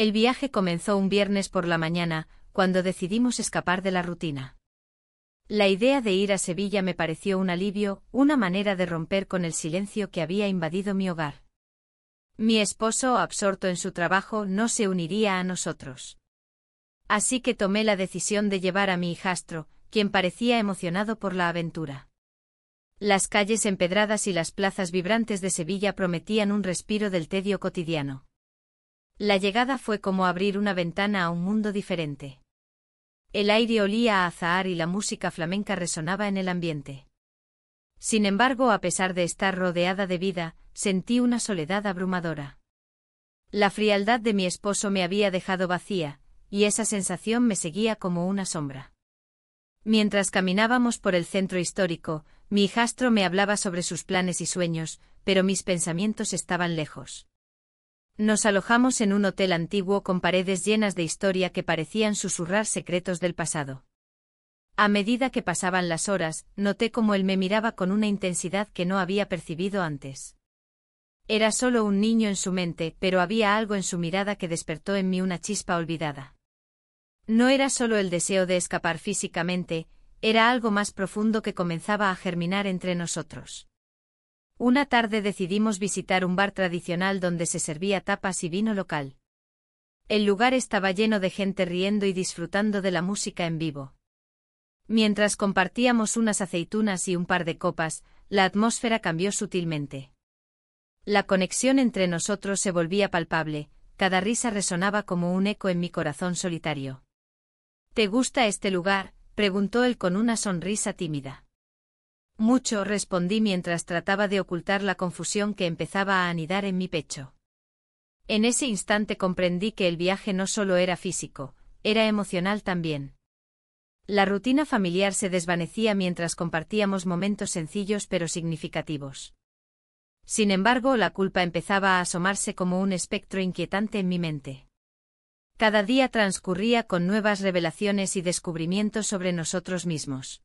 El viaje comenzó un viernes por la mañana, cuando decidimos escapar de la rutina. La idea de ir a Sevilla me pareció un alivio, una manera de romper con el silencio que había invadido mi hogar. Mi esposo, absorto en su trabajo, no se uniría a nosotros. Así que tomé la decisión de llevar a mi hijastro, quien parecía emocionado por la aventura. Las calles empedradas y las plazas vibrantes de Sevilla prometían un respiro del tedio cotidiano. La llegada fue como abrir una ventana a un mundo diferente. El aire olía a azahar y la música flamenca resonaba en el ambiente. Sin embargo, a pesar de estar rodeada de vida, sentí una soledad abrumadora. La frialdad de mi esposo me había dejado vacía, y esa sensación me seguía como una sombra. Mientras caminábamos por el centro histórico, mi hijastro me hablaba sobre sus planes y sueños, pero mis pensamientos estaban lejos. Nos alojamos en un hotel antiguo con paredes llenas de historia que parecían susurrar secretos del pasado. A medida que pasaban las horas, noté cómo él me miraba con una intensidad que no había percibido antes. Era solo un niño en su mente, pero había algo en su mirada que despertó en mí una chispa olvidada. No era solo el deseo de escapar físicamente, era algo más profundo que comenzaba a germinar entre nosotros. Una tarde decidimos visitar un bar tradicional donde se servía tapas y vino local. El lugar estaba lleno de gente riendo y disfrutando de la música en vivo. Mientras compartíamos unas aceitunas y un par de copas, la atmósfera cambió sutilmente. La conexión entre nosotros se volvía palpable, cada risa resonaba como un eco en mi corazón solitario. ¿Te gusta este lugar?, preguntó él con una sonrisa tímida. Mucho, respondí mientras trataba de ocultar la confusión que empezaba a anidar en mi pecho. En ese instante comprendí que el viaje no solo era físico, era emocional también. La rutina familiar se desvanecía mientras compartíamos momentos sencillos pero significativos. Sin embargo, la culpa empezaba a asomarse como un espectro inquietante en mi mente. Cada día transcurría con nuevas revelaciones y descubrimientos sobre nosotros mismos.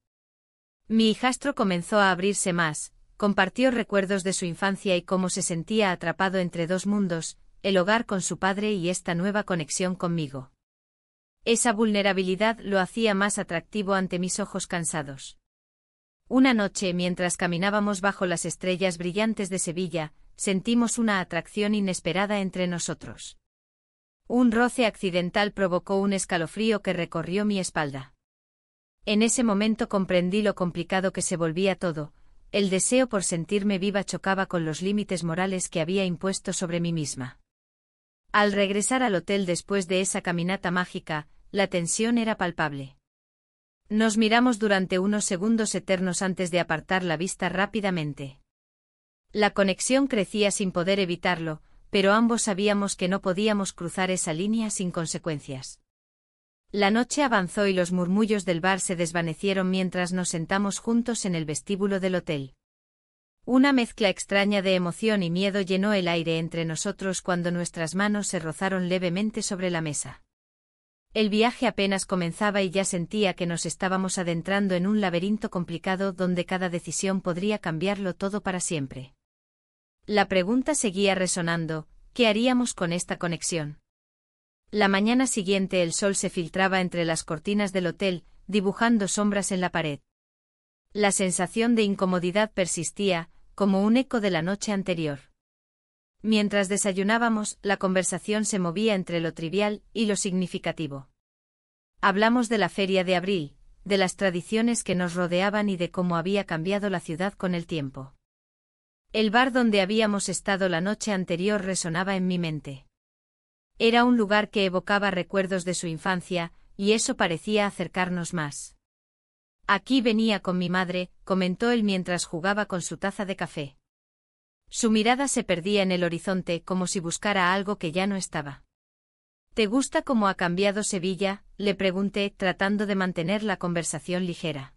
Mi hijastro comenzó a abrirse más, compartió recuerdos de su infancia y cómo se sentía atrapado entre dos mundos, el hogar con su padre y esta nueva conexión conmigo. Esa vulnerabilidad lo hacía más atractivo ante mis ojos cansados. Una noche, mientras caminábamos bajo las estrellas brillantes de Sevilla, sentimos una atracción inesperada entre nosotros. Un roce accidental provocó un escalofrío que recorrió mi espalda. En ese momento comprendí lo complicado que se volvía todo, el deseo por sentirme viva chocaba con los límites morales que había impuesto sobre mí misma. Al regresar al hotel después de esa caminata mágica, la tensión era palpable. Nos miramos durante unos segundos eternos antes de apartar la vista rápidamente. La conexión crecía sin poder evitarlo, pero ambos sabíamos que no podíamos cruzar esa línea sin consecuencias. La noche avanzó y los murmullos del bar se desvanecieron mientras nos sentamos juntos en el vestíbulo del hotel. Una mezcla extraña de emoción y miedo llenó el aire entre nosotros cuando nuestras manos se rozaron levemente sobre la mesa. El viaje apenas comenzaba y ya sentía que nos estábamos adentrando en un laberinto complicado donde cada decisión podría cambiarlo todo para siempre. La pregunta seguía resonando, ¿qué haríamos con esta conexión? La mañana siguiente el sol se filtraba entre las cortinas del hotel, dibujando sombras en la pared. La sensación de incomodidad persistía, como un eco de la noche anterior. Mientras desayunábamos, la conversación se movía entre lo trivial y lo significativo. Hablamos de la feria de abril, de las tradiciones que nos rodeaban y de cómo había cambiado la ciudad con el tiempo. El bar donde habíamos estado la noche anterior resonaba en mi mente. Era un lugar que evocaba recuerdos de su infancia, y eso parecía acercarnos más. Aquí venía con mi madre, comentó él mientras jugaba con su taza de café. Su mirada se perdía en el horizonte como si buscara algo que ya no estaba. ¿Te gusta cómo ha cambiado Sevilla?, le pregunté, tratando de mantener la conversación ligera.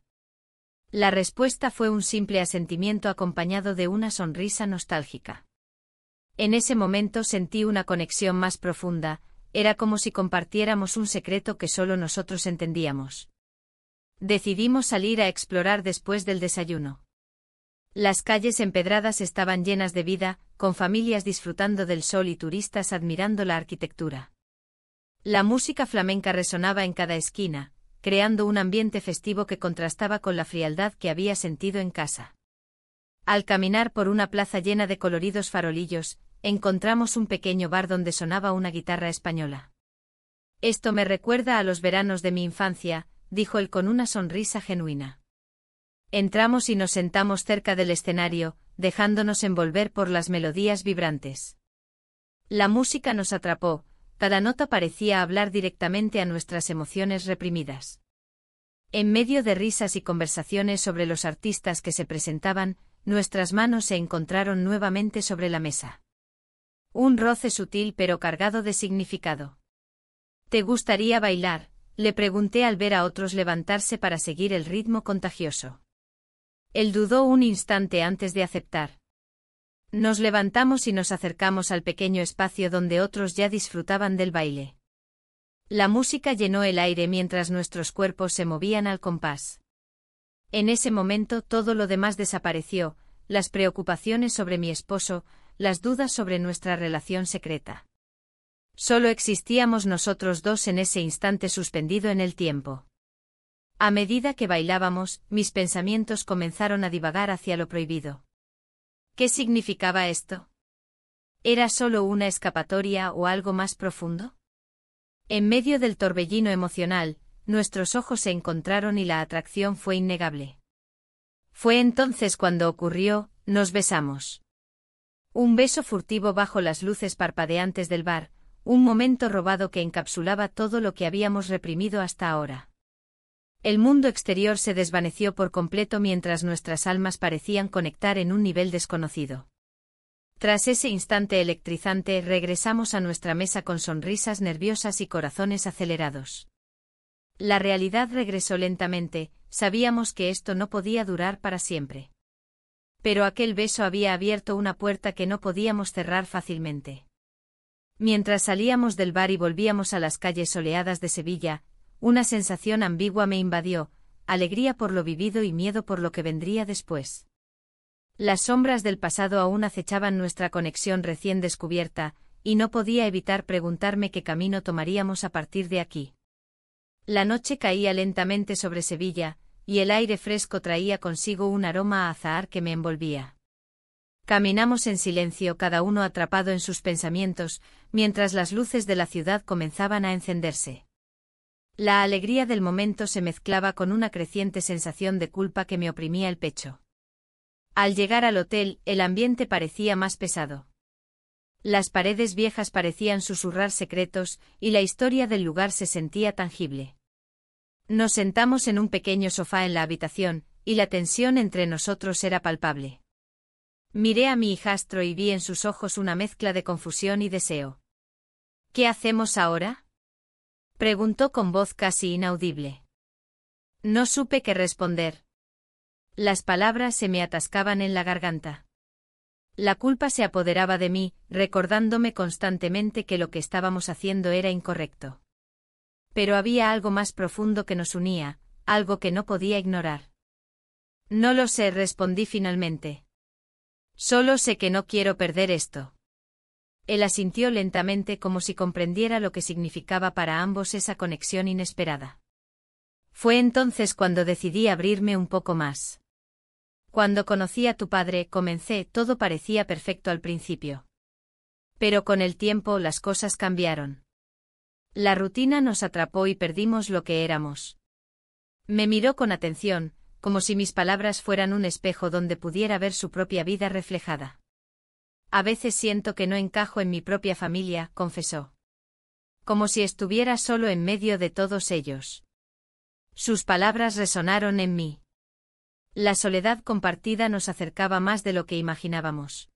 La respuesta fue un simple asentimiento acompañado de una sonrisa nostálgica. En ese momento sentí una conexión más profunda, era como si compartiéramos un secreto que solo nosotros entendíamos. Decidimos salir a explorar después del desayuno. Las calles empedradas estaban llenas de vida, con familias disfrutando del sol y turistas admirando la arquitectura. La música flamenca resonaba en cada esquina, creando un ambiente festivo que contrastaba con la frialdad que había sentido en casa. Al caminar por una plaza llena de coloridos farolillos, encontramos un pequeño bar donde sonaba una guitarra española. «Esto me recuerda a los veranos de mi infancia», dijo él con una sonrisa genuina. Entramos y nos sentamos cerca del escenario, dejándonos envolver por las melodías vibrantes. La música nos atrapó, cada nota parecía hablar directamente a nuestras emociones reprimidas. En medio de risas y conversaciones sobre los artistas que se presentaban, nuestras manos se encontraron nuevamente sobre la mesa. Un roce sutil pero cargado de significado. «¿Te gustaría bailar?», le pregunté al ver a otros levantarse para seguir el ritmo contagioso. Él dudó un instante antes de aceptar. Nos levantamos y nos acercamos al pequeño espacio donde otros ya disfrutaban del baile. La música llenó el aire mientras nuestros cuerpos se movían al compás. En ese momento todo lo demás desapareció, las preocupaciones sobre mi esposo, las dudas sobre nuestra relación secreta. Solo existíamos nosotros dos en ese instante suspendido en el tiempo. A medida que bailábamos, mis pensamientos comenzaron a divagar hacia lo prohibido. ¿Qué significaba esto? ¿Era solo una escapatoria o algo más profundo? En medio del torbellino emocional, nuestros ojos se encontraron y la atracción fue innegable. Fue entonces cuando ocurrió, nos besamos. Un beso furtivo bajo las luces parpadeantes del bar, un momento robado que encapsulaba todo lo que habíamos reprimido hasta ahora. El mundo exterior se desvaneció por completo mientras nuestras almas parecían conectar en un nivel desconocido. Tras ese instante electrizante regresamos a nuestra mesa con sonrisas nerviosas y corazones acelerados. La realidad regresó lentamente, sabíamos que esto no podía durar para siempre. Pero aquel beso había abierto una puerta que no podíamos cerrar fácilmente. Mientras salíamos del bar y volvíamos a las calles soleadas de Sevilla, una sensación ambigua me invadió, alegría por lo vivido y miedo por lo que vendría después. Las sombras del pasado aún acechaban nuestra conexión recién descubierta, y no podía evitar preguntarme qué camino tomaríamos a partir de aquí. La noche caía lentamente sobre Sevilla, y el aire fresco traía consigo un aroma a azahar que me envolvía. Caminamos en silencio, cada uno atrapado en sus pensamientos, mientras las luces de la ciudad comenzaban a encenderse. La alegría del momento se mezclaba con una creciente sensación de culpa que me oprimía el pecho. Al llegar al hotel, el ambiente parecía más pesado. Las paredes viejas parecían susurrar secretos, y la historia del lugar se sentía tangible. Nos sentamos en un pequeño sofá en la habitación, y la tensión entre nosotros era palpable. Miré a mi hijastro y vi en sus ojos una mezcla de confusión y deseo. «¿Qué hacemos ahora?», preguntó con voz casi inaudible. No supe qué responder. Las palabras se me atascaban en la garganta. La culpa se apoderaba de mí, recordándome constantemente que lo que estábamos haciendo era incorrecto. Pero había algo más profundo que nos unía, algo que no podía ignorar. «No lo sé», respondí finalmente. «Solo sé que no quiero perder esto». Él asintió lentamente como si comprendiera lo que significaba para ambos esa conexión inesperada. Fue entonces cuando decidí abrirme un poco más. «Cuando conocí a tu padre», comencé, todo parecía perfecto al principio. Pero con el tiempo las cosas cambiaron. La rutina nos atrapó y perdimos lo que éramos. Me miró con atención, como si mis palabras fueran un espejo donde pudiera ver su propia vida reflejada. «A veces siento que no encajo en mi propia familia», confesó. «Como si estuviera solo en medio de todos ellos». Sus palabras resonaron en mí. La soledad compartida nos acercaba más de lo que imaginábamos.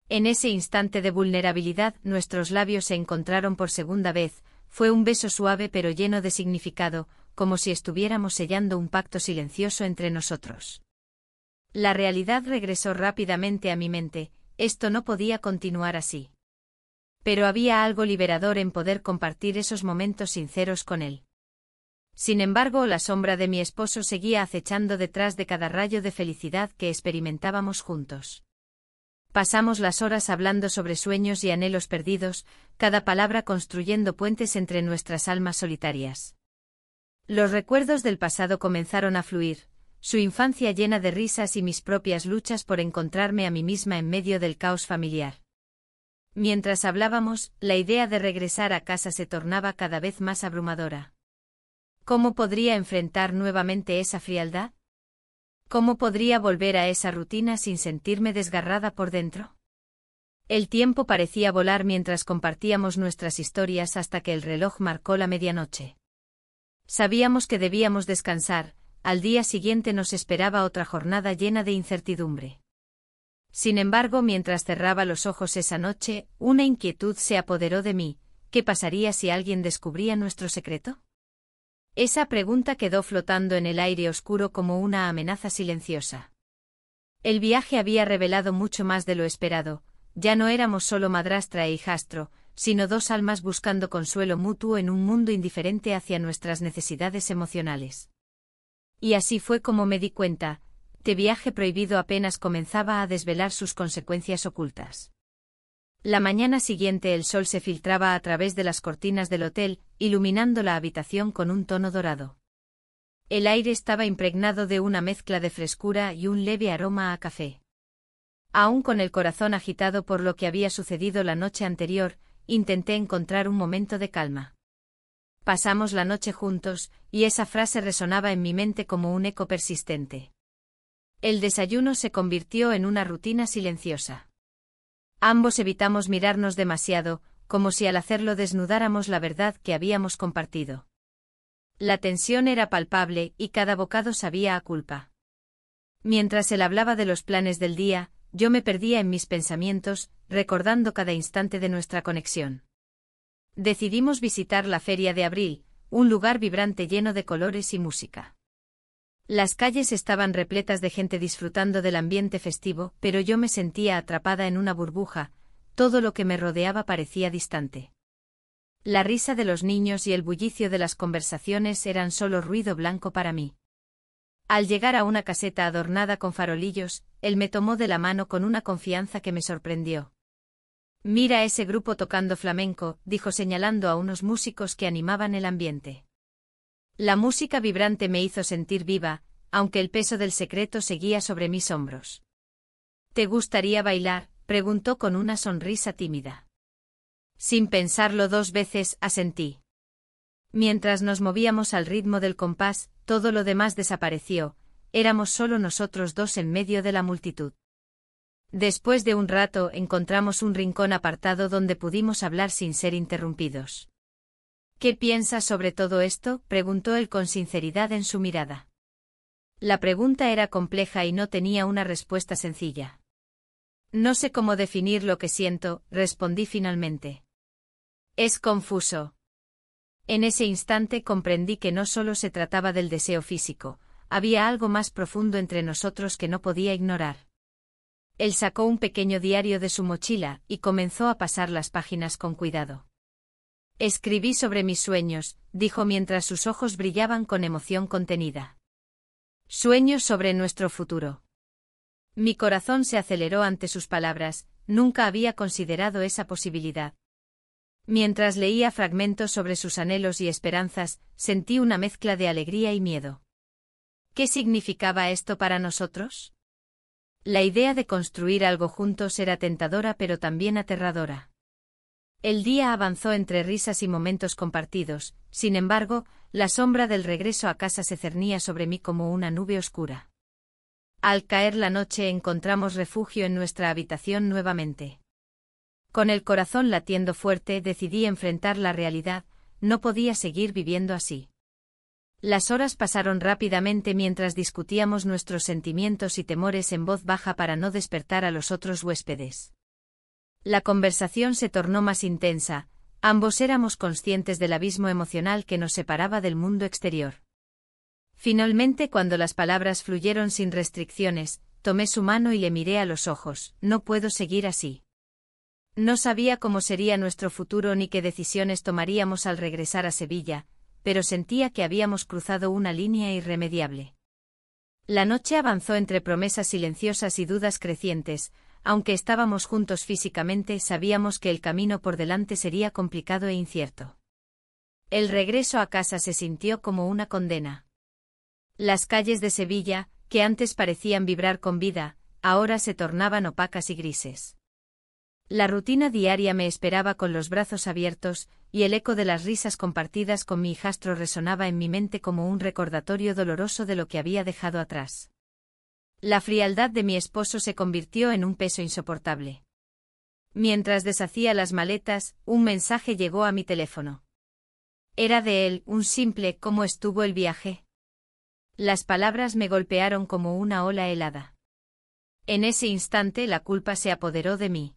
En ese instante de vulnerabilidad, nuestros labios se encontraron por segunda vez, fue un beso suave pero lleno de significado, como si estuviéramos sellando un pacto silencioso entre nosotros. La realidad regresó rápidamente a mi mente, esto no podía continuar así. Pero había algo liberador en poder compartir esos momentos sinceros con él. Sin embargo, la sombra de mi esposo seguía acechando detrás de cada rayo de felicidad que experimentábamos juntos. Pasamos las horas hablando sobre sueños y anhelos perdidos, cada palabra construyendo puentes entre nuestras almas solitarias. Los recuerdos del pasado comenzaron a fluir, su infancia llena de risas y mis propias luchas por encontrarme a mí misma en medio del caos familiar. Mientras hablábamos, la idea de regresar a casa se tornaba cada vez más abrumadora. ¿Cómo podría enfrentar nuevamente esa frialdad? ¿Cómo podría volver a esa rutina sin sentirme desgarrada por dentro? El tiempo parecía volar mientras compartíamos nuestras historias hasta que el reloj marcó la medianoche. Sabíamos que debíamos descansar, al día siguiente nos esperaba otra jornada llena de incertidumbre. Sin embargo, mientras cerraba los ojos esa noche, una inquietud se apoderó de mí: ¿qué pasaría si alguien descubría nuestro secreto? Esa pregunta quedó flotando en el aire oscuro como una amenaza silenciosa. El viaje había revelado mucho más de lo esperado, ya no éramos solo madrastra e hijastro, sino dos almas buscando consuelo mutuo en un mundo indiferente hacia nuestras necesidades emocionales. Y así fue como me di cuenta: este viaje prohibido apenas comenzaba a desvelar sus consecuencias ocultas. La mañana siguiente el sol se filtraba a través de las cortinas del hotel, iluminando la habitación con un tono dorado. El aire estaba impregnado de una mezcla de frescura y un leve aroma a café. Aún con el corazón agitado por lo que había sucedido la noche anterior, intenté encontrar un momento de calma. Pasamos la noche juntos, y esa frase resonaba en mi mente como un eco persistente. El desayuno se convirtió en una rutina silenciosa. Ambos evitamos mirarnos demasiado, como si al hacerlo desnudáramos la verdad que habíamos compartido. La tensión era palpable y cada bocado sabía a culpa. Mientras él hablaba de los planes del día, yo me perdía en mis pensamientos, recordando cada instante de nuestra conexión. Decidimos visitar la Feria de Abril, un lugar vibrante lleno de colores y música. Las calles estaban repletas de gente disfrutando del ambiente festivo, pero yo me sentía atrapada en una burbuja, todo lo que me rodeaba parecía distante. La risa de los niños y el bullicio de las conversaciones eran solo ruido blanco para mí. Al llegar a una caseta adornada con farolillos, él me tomó de la mano con una confianza que me sorprendió. «Mira ese grupo tocando flamenco», dijo señalando a unos músicos que animaban el ambiente. La música vibrante me hizo sentir viva, aunque el peso del secreto seguía sobre mis hombros. «¿Te gustaría bailar?», preguntó con una sonrisa tímida. Sin pensarlo dos veces, asentí. Mientras nos movíamos al ritmo del compás, todo lo demás desapareció, éramos solo nosotros dos en medio de la multitud. Después de un rato encontramos un rincón apartado donde pudimos hablar sin ser interrumpidos. «¿Qué piensas sobre todo esto?», preguntó él con sinceridad en su mirada. La pregunta era compleja y no tenía una respuesta sencilla. «No sé cómo definir lo que siento», respondí finalmente. «Es confuso». En ese instante comprendí que no solo se trataba del deseo físico, había algo más profundo entre nosotros que no podía ignorar. Él sacó un pequeño diario de su mochila y comenzó a pasar las páginas con cuidado. «Escribí sobre mis sueños», dijo mientras sus ojos brillaban con emoción contenida. «Sueños sobre nuestro futuro». Mi corazón se aceleró ante sus palabras, nunca había considerado esa posibilidad. Mientras leía fragmentos sobre sus anhelos y esperanzas, sentí una mezcla de alegría y miedo. ¿Qué significaba esto para nosotros? La idea de construir algo juntos era tentadora pero también aterradora. El día avanzó entre risas y momentos compartidos, sin embargo, la sombra del regreso a casa se cernía sobre mí como una nube oscura. Al caer la noche encontramos refugio en nuestra habitación nuevamente. Con el corazón latiendo fuerte decidí enfrentar la realidad, no podía seguir viviendo así. Las horas pasaron rápidamente mientras discutíamos nuestros sentimientos y temores en voz baja para no despertar a los otros huéspedes. La conversación se tornó más intensa, ambos éramos conscientes del abismo emocional que nos separaba del mundo exterior. Finalmente, cuando las palabras fluyeron sin restricciones, tomé su mano y le miré a los ojos. «No puedo seguir así». No sabía cómo sería nuestro futuro ni qué decisiones tomaríamos al regresar a Sevilla, pero sentía que habíamos cruzado una línea irremediable. La noche avanzó entre promesas silenciosas y dudas crecientes, Aunque estábamos juntos físicamente, sabíamos que el camino por delante sería complicado e incierto. El regreso a casa se sintió como una condena. Las calles de Sevilla, que antes parecían vibrar con vida, ahora se tornaban opacas y grises. La rutina diaria me esperaba con los brazos abiertos, y el eco de las risas compartidas con mi hijastro resonaba en mi mente como un recordatorio doloroso de lo que había dejado atrás. La frialdad de mi esposo se convirtió en un peso insoportable. Mientras deshacía las maletas, un mensaje llegó a mi teléfono. Era de él, un simple «¿Cómo estuvo el viaje?». Las palabras me golpearon como una ola helada. En ese instante la culpa se apoderó de mí.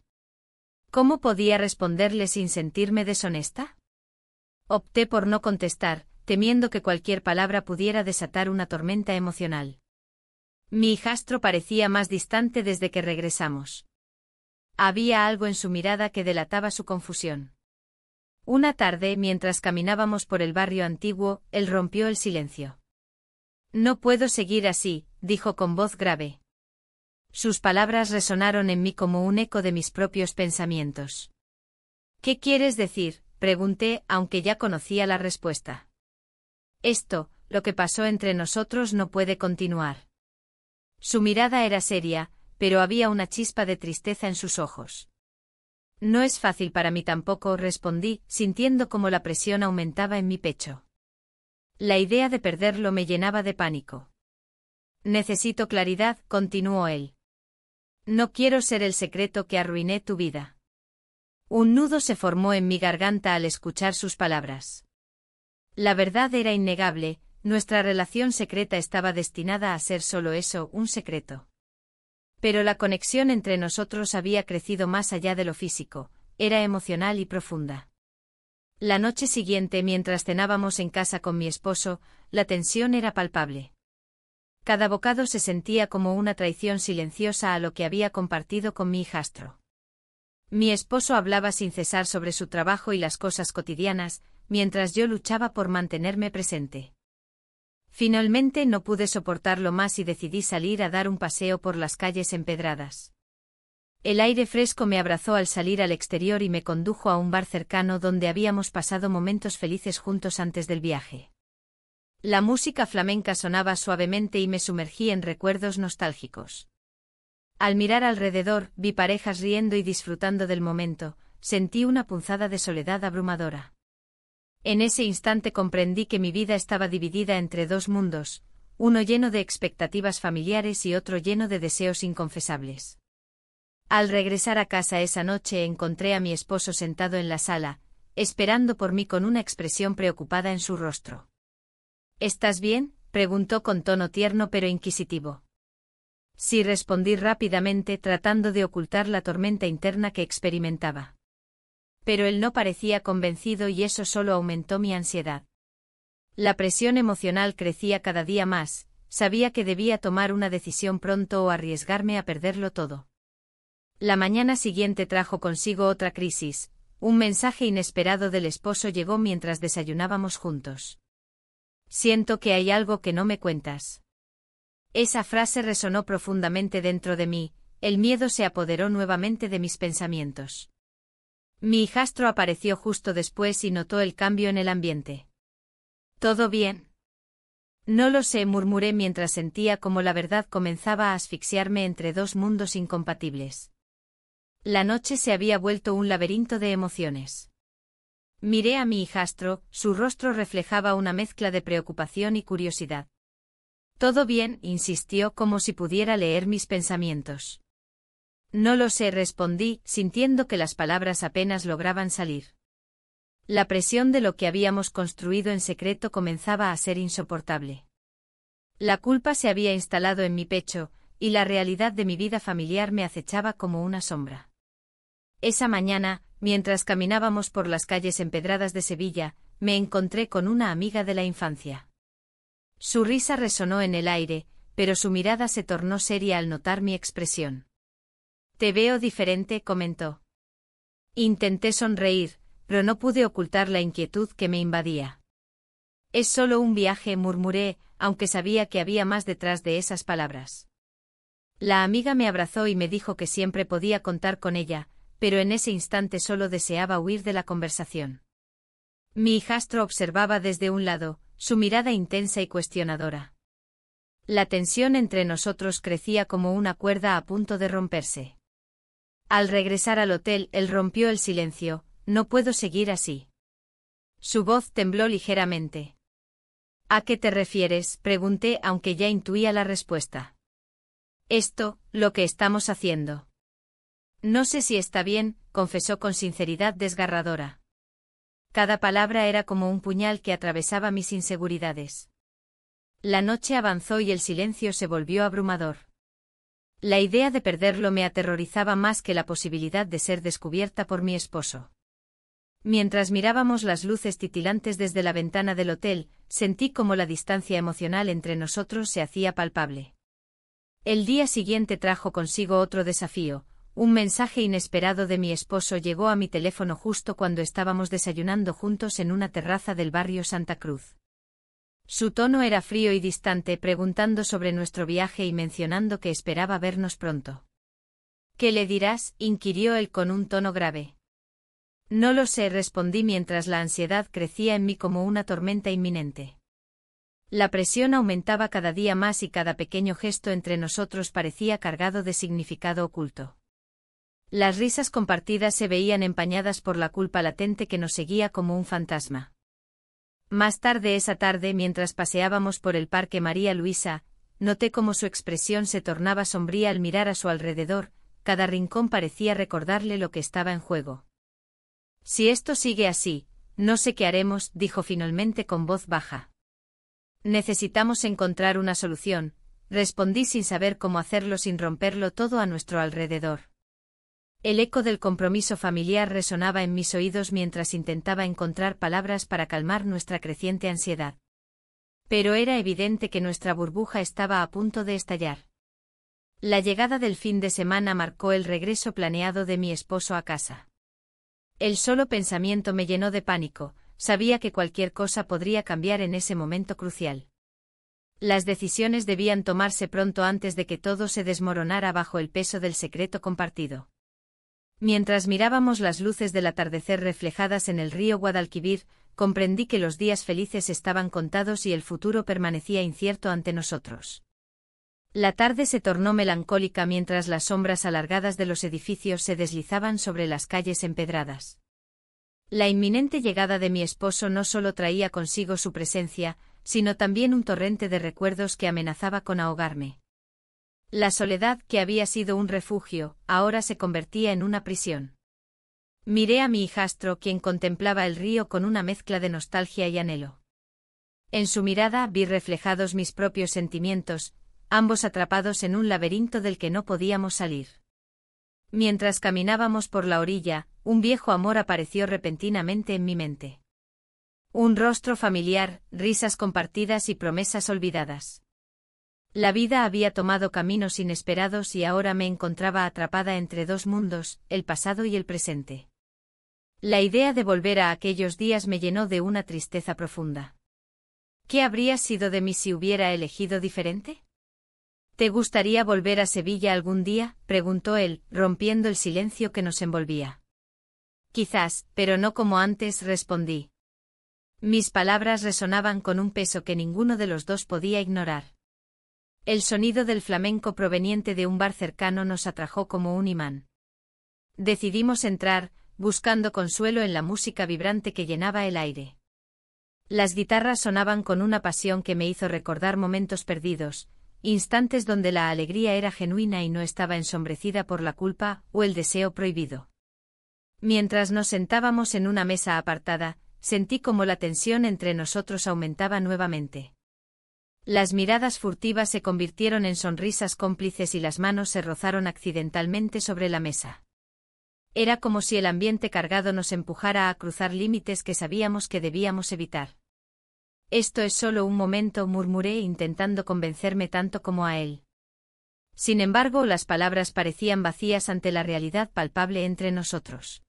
¿Cómo podía responderle sin sentirme deshonesta? Opté por no contestar, temiendo que cualquier palabra pudiera desatar una tormenta emocional. Mi hijastro parecía más distante desde que regresamos. Había algo en su mirada que delataba su confusión. Una tarde, mientras caminábamos por el barrio antiguo, él rompió el silencio. «No puedo seguir así», dijo con voz grave. Sus palabras resonaron en mí como un eco de mis propios pensamientos. «¿Qué quieres decir?», pregunté, aunque ya conocía la respuesta. «Esto, lo que pasó entre nosotros no puede continuar». Su mirada era seria, pero había una chispa de tristeza en sus ojos. «No es fácil para mí tampoco», respondí, sintiendo como la presión aumentaba en mi pecho. La idea de perderlo me llenaba de pánico. «Necesito claridad», continuó él. «No quiero ser el secreto que arruiné tu vida». Un nudo se formó en mi garganta al escuchar sus palabras. La verdad era innegable, nuestra relación secreta estaba destinada a ser solo eso, un secreto. Pero la conexión entre nosotros había crecido más allá de lo físico, era emocional y profunda. La noche siguiente, mientras cenábamos en casa con mi esposo, la tensión era palpable. Cada bocado se sentía como una traición silenciosa a lo que había compartido con mi hijastro. Mi esposo hablaba sin cesar sobre su trabajo y las cosas cotidianas, mientras yo luchaba por mantenerme presente. Finalmente no pude soportarlo más y decidí salir a dar un paseo por las calles empedradas. El aire fresco me abrazó al salir al exterior y me condujo a un bar cercano donde habíamos pasado momentos felices juntos antes del viaje. La música flamenca sonaba suavemente y me sumergí en recuerdos nostálgicos. Al mirar alrededor, vi parejas riendo y disfrutando del momento, sentí una punzada de soledad abrumadora. En ese instante comprendí que mi vida estaba dividida entre dos mundos, uno lleno de expectativas familiares y otro lleno de deseos inconfesables. Al regresar a casa esa noche encontré a mi esposo sentado en la sala, esperando por mí con una expresión preocupada en su rostro. «¿Estás bien?», preguntó con tono tierno pero inquisitivo. Sí, respondí rápidamente, tratando de ocultar la tormenta interna que experimentaba. Pero él no parecía convencido y eso solo aumentó mi ansiedad. La presión emocional crecía cada día más, sabía que debía tomar una decisión pronto o arriesgarme a perderlo todo. La mañana siguiente trajo consigo otra crisis, un mensaje inesperado del esposo llegó mientras desayunábamos juntos. «Siento que hay algo que no me cuentas». Esa frase resonó profundamente dentro de mí, el miedo se apoderó nuevamente de mis pensamientos. Mi hijastro apareció justo después y notó el cambio en el ambiente. «¿Todo bien?». «No lo sé», murmuré mientras sentía como la verdad comenzaba a asfixiarme entre dos mundos incompatibles. La noche se había vuelto un laberinto de emociones. Miré a mi hijastro, su rostro reflejaba una mezcla de preocupación y curiosidad. «¿Todo bien?», insistió como si pudiera leer mis pensamientos. «No lo sé», respondí, sintiendo que las palabras apenas lograban salir. La presión de lo que habíamos construido en secreto comenzaba a ser insoportable. La culpa se había instalado en mi pecho, y la realidad de mi vida familiar me acechaba como una sombra. Esa mañana, mientras caminábamos por las calles empedradas de Sevilla, me encontré con una amiga de la infancia. Su risa resonó en el aire, pero su mirada se tornó seria al notar mi expresión. «Te veo diferente», comentó. Intenté sonreír, pero no pude ocultar la inquietud que me invadía. «Es solo un viaje», murmuré, aunque sabía que había más detrás de esas palabras. La amiga me abrazó y me dijo que siempre podía contar con ella, pero en ese instante solo deseaba huir de la conversación. Mi hijastro observaba desde un lado, su mirada intensa y cuestionadora. La tensión entre nosotros crecía como una cuerda a punto de romperse. Al regresar al hotel, él rompió el silencio: «No puedo seguir así». Su voz tembló ligeramente. «¿A qué te refieres?», pregunté, aunque ya intuía la respuesta. «Esto, lo que estamos haciendo». «No sé si está bien», confesó con sinceridad desgarradora. Cada palabra era como un puñal que atravesaba mis inseguridades. La noche avanzó y el silencio se volvió abrumador. La idea de perderlo me aterrorizaba más que la posibilidad de ser descubierta por mi esposo. Mientras mirábamos las luces titilantes desde la ventana del hotel, sentí como la distancia emocional entre nosotros se hacía palpable. El día siguiente trajo consigo otro desafío. Un mensaje inesperado de mi esposo llegó a mi teléfono justo cuando estábamos desayunando juntos en una terraza del barrio Santa Cruz. Su tono era frío y distante, preguntando sobre nuestro viaje y mencionando que esperaba vernos pronto. «¿Qué le dirás?», inquirió él con un tono grave. «No lo sé», respondí mientras la ansiedad crecía en mí como una tormenta inminente. La presión aumentaba cada día más y cada pequeño gesto entre nosotros parecía cargado de significado oculto. Las risas compartidas se veían empañadas por la culpa latente que nos seguía como un fantasma. Más tarde esa tarde, mientras paseábamos por el Parque María Luisa, noté cómo su expresión se tornaba sombría al mirar a su alrededor. Cada rincón parecía recordarle lo que estaba en juego. «Si esto sigue así, no sé qué haremos», dijo finalmente con voz baja. «Necesitamos encontrar una solución», respondí sin saber cómo hacerlo sin romperlo todo a nuestro alrededor. El eco del compromiso familiar resonaba en mis oídos mientras intentaba encontrar palabras para calmar nuestra creciente ansiedad. Pero era evidente que nuestra burbuja estaba a punto de estallar. La llegada del fin de semana marcó el regreso planeado de mi esposo a casa. El solo pensamiento me llenó de pánico. Sabía que cualquier cosa podría cambiar en ese momento crucial. Las decisiones debían tomarse pronto antes de que todo se desmoronara bajo el peso del secreto compartido. Mientras mirábamos las luces del atardecer reflejadas en el río Guadalquivir, comprendí que los días felices estaban contados y el futuro permanecía incierto ante nosotros. La tarde se tornó melancólica mientras las sombras alargadas de los edificios se deslizaban sobre las calles empedradas. La inminente llegada de mi esposo no solo traía consigo su presencia, sino también un torrente de recuerdos que amenazaba con ahogarme. La soledad, que había sido un refugio, ahora se convertía en una prisión. Miré a mi hijastro, quien contemplaba el río con una mezcla de nostalgia y anhelo. En su mirada vi reflejados mis propios sentimientos, ambos atrapados en un laberinto del que no podíamos salir. Mientras caminábamos por la orilla, un viejo amor apareció repentinamente en mi mente. Un rostro familiar, risas compartidas y promesas olvidadas. La vida había tomado caminos inesperados y ahora me encontraba atrapada entre dos mundos, el pasado y el presente. La idea de volver a aquellos días me llenó de una tristeza profunda. ¿Qué habría sido de mí si hubiera elegido diferente? ¿Te gustaría volver a Sevilla algún día?, preguntó él, rompiendo el silencio que nos envolvía. Quizás, pero no como antes, respondí. Mis palabras resonaban con un peso que ninguno de los dos podía ignorar. El sonido del flamenco proveniente de un bar cercano nos atrajo como un imán. Decidimos entrar, buscando consuelo en la música vibrante que llenaba el aire. Las guitarras sonaban con una pasión que me hizo recordar momentos perdidos, instantes donde la alegría era genuina y no estaba ensombrecida por la culpa o el deseo prohibido. Mientras nos sentábamos en una mesa apartada, sentí como la tensión entre nosotros aumentaba nuevamente. Las miradas furtivas se convirtieron en sonrisas cómplices y las manos se rozaron accidentalmente sobre la mesa. Era como si el ambiente cargado nos empujara a cruzar límites que sabíamos que debíamos evitar. Esto es solo un momento, murmuré intentando convencerme tanto como a él. Sin embargo, las palabras parecían vacías ante la realidad palpable entre nosotros.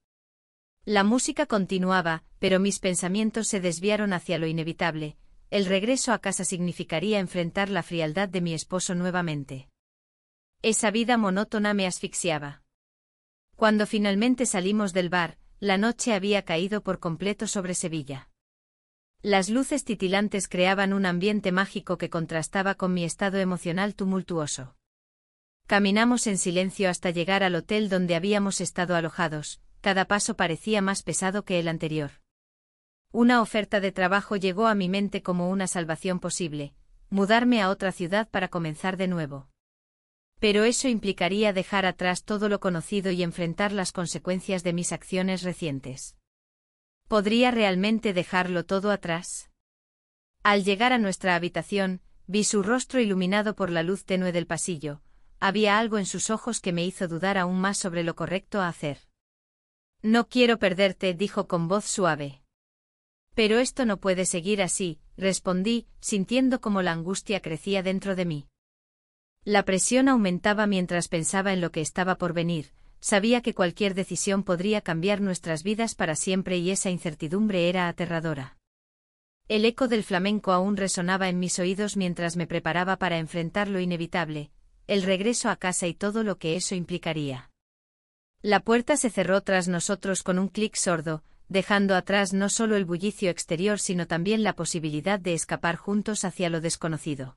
La música continuaba, pero mis pensamientos se desviaron hacia lo inevitable. El regreso a casa significaría enfrentar la frialdad de mi esposo nuevamente. Esa vida monótona me asfixiaba. Cuando finalmente salimos del bar, la noche había caído por completo sobre Sevilla. Las luces titilantes creaban un ambiente mágico que contrastaba con mi estado emocional tumultuoso. Caminamos en silencio hasta llegar al hotel donde habíamos estado alojados, cada paso parecía más pesado que el anterior. Una oferta de trabajo llegó a mi mente como una salvación posible, mudarme a otra ciudad para comenzar de nuevo. Pero eso implicaría dejar atrás todo lo conocido y enfrentar las consecuencias de mis acciones recientes. ¿Podría realmente dejarlo todo atrás? Al llegar a nuestra habitación, vi su rostro iluminado por la luz tenue del pasillo. Había algo en sus ojos que me hizo dudar aún más sobre lo correcto a hacer. No quiero perderte, dijo con voz suave. Pero esto no puede seguir así, respondí, sintiendo como la angustia crecía dentro de mí. La presión aumentaba mientras pensaba en lo que estaba por venir. Sabía que cualquier decisión podría cambiar nuestras vidas para siempre y esa incertidumbre era aterradora. El eco del flamenco aún resonaba en mis oídos mientras me preparaba para enfrentar lo inevitable, el regreso a casa y todo lo que eso implicaría. La puerta se cerró tras nosotros con un clic sordo, dejando atrás no solo el bullicio exterior sino también la posibilidad de escapar juntos hacia lo desconocido.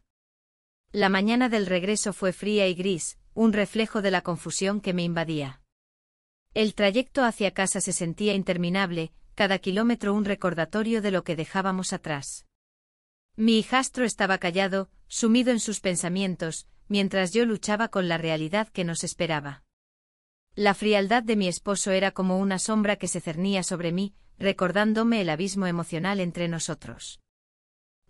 La mañana del regreso fue fría y gris, un reflejo de la confusión que me invadía. El trayecto hacia casa se sentía interminable, cada kilómetro un recordatorio de lo que dejábamos atrás. Mi hijastro estaba callado, sumido en sus pensamientos, mientras yo luchaba con la realidad que nos esperaba. La frialdad de mi esposo era como una sombra que se cernía sobre mí, recordándome el abismo emocional entre nosotros.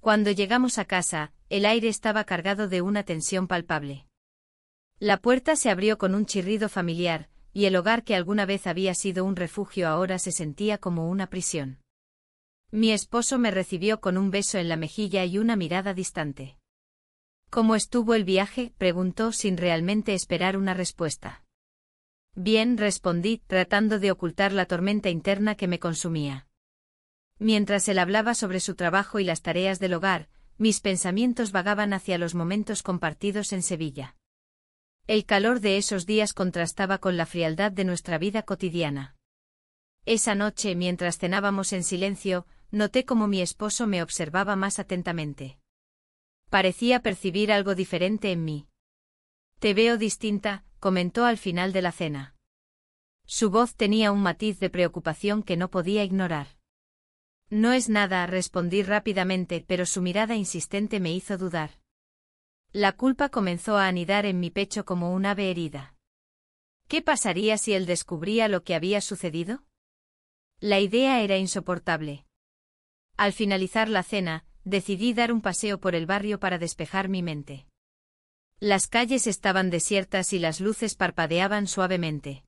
Cuando llegamos a casa, el aire estaba cargado de una tensión palpable. La puerta se abrió con un chirrido familiar, y el hogar que alguna vez había sido un refugio ahora se sentía como una prisión. Mi esposo me recibió con un beso en la mejilla y una mirada distante. ¿Cómo estuvo el viaje?, preguntó sin realmente esperar una respuesta. Bien, respondí, tratando de ocultar la tormenta interna que me consumía. Mientras él hablaba sobre su trabajo y las tareas del hogar, mis pensamientos vagaban hacia los momentos compartidos en Sevilla. El calor de esos días contrastaba con la frialdad de nuestra vida cotidiana. Esa noche, mientras cenábamos en silencio, noté cómo mi esposo me observaba más atentamente. Parecía percibir algo diferente en mí. «Te veo distinta», comentó al final de la cena. Su voz tenía un matiz de preocupación que no podía ignorar. No es nada, respondí rápidamente, pero su mirada insistente me hizo dudar. La culpa comenzó a anidar en mi pecho como un ave herida. ¿Qué pasaría si él descubría lo que había sucedido? La idea era insoportable. Al finalizar la cena, decidí dar un paseo por el barrio para despejar mi mente. Las calles estaban desiertas y las luces parpadeaban suavemente.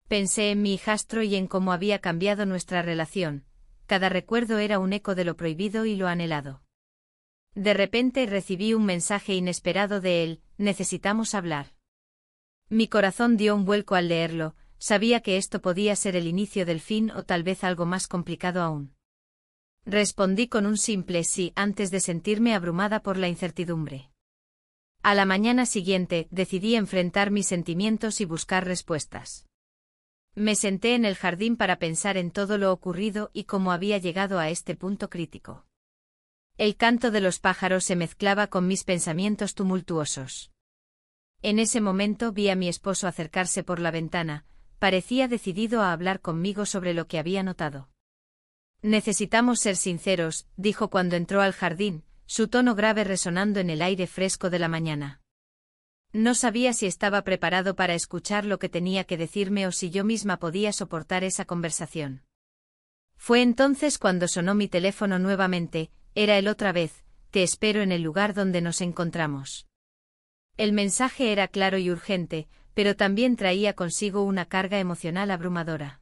Pensé en mi hijastro y en cómo había cambiado nuestra relación. Cada recuerdo era un eco de lo prohibido y lo anhelado. De repente recibí un mensaje inesperado de él: necesitamos hablar. Mi corazón dio un vuelco al leerlo, sabía que esto podía ser el inicio del fin o tal vez algo más complicado aún. Respondí con un simple sí antes de sentirme abrumada por la incertidumbre. A la mañana siguiente, decidí enfrentar mis sentimientos y buscar respuestas. Me senté en el jardín para pensar en todo lo ocurrido y cómo había llegado a este punto crítico. El canto de los pájaros se mezclaba con mis pensamientos tumultuosos. En ese momento vi a mi esposo acercarse por la ventana, parecía decidido a hablar conmigo sobre lo que había notado. Necesitamos ser sinceros, dijo cuando entró al jardín, su tono grave resonando en el aire fresco de la mañana. No sabía si estaba preparado para escuchar lo que tenía que decirme o si yo misma podía soportar esa conversación. Fue entonces cuando sonó mi teléfono nuevamente, era él otra vez: te espero en el lugar donde nos encontramos. El mensaje era claro y urgente, pero también traía consigo una carga emocional abrumadora.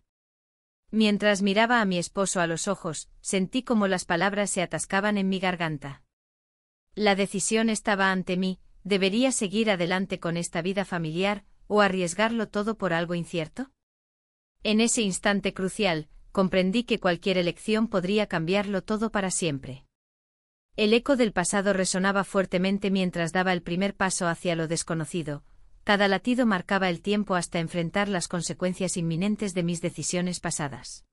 Mientras miraba a mi esposo a los ojos, sentí como las palabras se atascaban en mi garganta. La decisión estaba ante mí: ¿debería seguir adelante con esta vida familiar, o arriesgarlo todo por algo incierto? En ese instante crucial, comprendí que cualquier elección podría cambiarlo todo para siempre. El eco del pasado resonaba fuertemente mientras daba el primer paso hacia lo desconocido, Cada latido marcaba el tiempo hasta enfrentar las consecuencias inminentes de mis decisiones pasadas.